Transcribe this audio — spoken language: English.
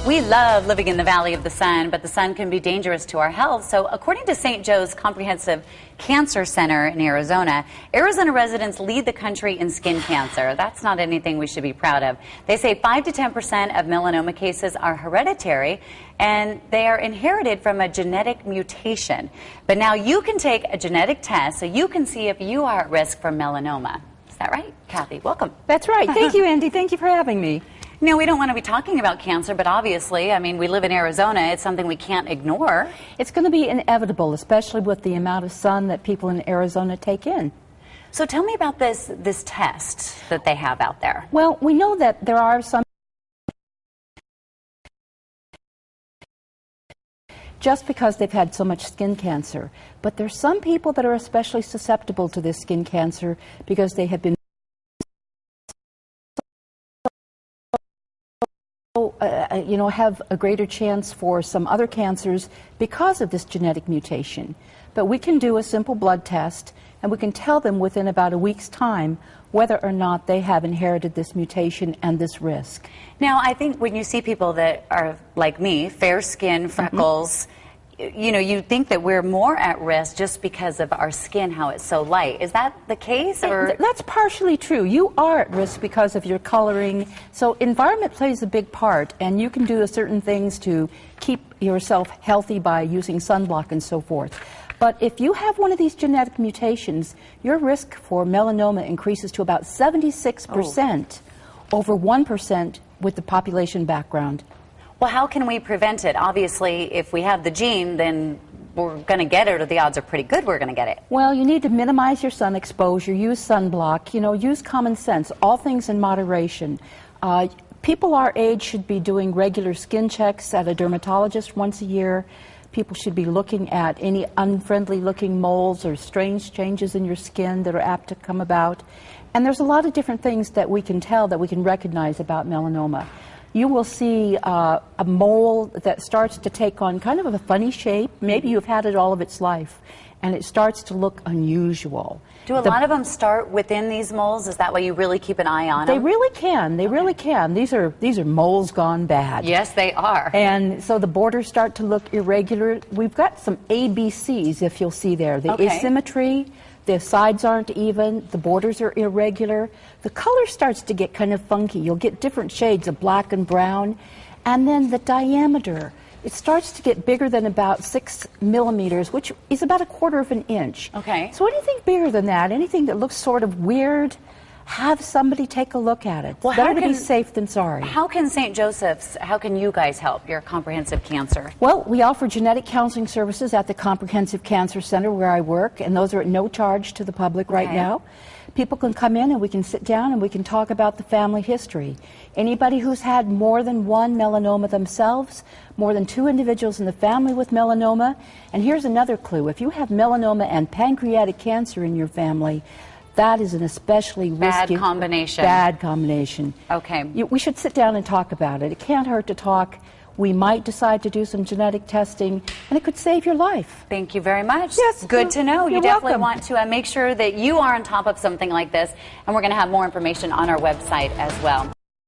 We love living in the Valley of the Sun, but the sun can be dangerous to our health. So according to St. Joe's Comprehensive Cancer Center in Arizona, Arizona residents lead the country in skin cancer. That's not anything we should be proud of. They say 5 to 10% of melanoma cases are hereditary, and they are inherited from a genetic mutation. But now you can take a genetic test so you can see if you are at risk for melanoma. Is that right? Kathy, welcome. That's right. Thank you, Andy. Thank you for having me. You know, we don't want to be talking about cancer, but obviously, I mean, we live in Arizona. It's something we can't ignore. It's going to be inevitable, especially with the amount of sun that people in Arizona take in. So tell me about this test that they have out there. Well, we know that there are some just because they've had so much skin cancer. But there's some people that are especially susceptible to this skin cancer because they have been have a greater chance for some other cancers because of this genetic mutation. But we can do a simple blood test, and we can tell them within about a week's time whether or not they have inherited this mutation and this risk. Now, I think when you see people that are like me, fair skin, freckles, you know, you think that we're more at risk just because of our skin, how it's so light. Is that the case? Or? That's partially true. You are at risk because of your coloring. So environment plays a big part, and you can do certain things to keep yourself healthy by using sunblock and so forth. But if you have one of these genetic mutations, your risk for melanoma increases to about 76% over 1% with the population background. Well, how can we prevent it? Obviously, if we have the gene, then we're going to get it, or the odds are pretty good we're going to get it. Well, you need to minimize your sun exposure, use sunblock, use common sense, all things in moderation. People our age should be doing regular skin checks at a dermatologist once a year. People should be looking at any unfriendly looking moles or strange changes in your skin that are apt to come about. And there's a lot of different things that we can tell, that we can recognize about melanoma. You will see a mole that starts to take on kind of a funny shape. Maybe you've had it all of its life, and it starts to look unusual. Do a lot of them start within these moles? Is that why you really keep an eye on them? They really can. They really can. These are moles gone bad. Yes, they are. And so the borders start to look irregular. We've got some ABCs, if you'll see there. The asymmetry, the sides aren't even, the borders are irregular. The color starts to get kind of funky. You'll get different shades of black and brown. And then the diameter, it starts to get bigger than about 6 millimeters, which is about 1/4 of an inch. Okay. So anything bigger than that, anything that looks sort of weird, have somebody take a look at it. Well, better to be safe than sorry. How can St. Joseph's, how can you guys help your comprehensive cancer? Well, we offer genetic counseling services at the Comprehensive Cancer Center where I work, and those are at no charge to the public right now. People can come in and we can sit down and we can talk about the family history. Anybody who's had more than one melanoma themselves, more than 2 individuals in the family with melanoma, and here's another clue. If you have melanoma and pancreatic cancer in your family, that is an especially risky... Bad combination. Bad combination. Okay. We should sit down and talk about it. It can't hurt to talk. We might decide to do some genetic testing, and it could save your life. Thank you very much. Yes. Good to know. You definitely welcome. want to make sure that you are on top of something like this, and we're going to have more information on our website as well.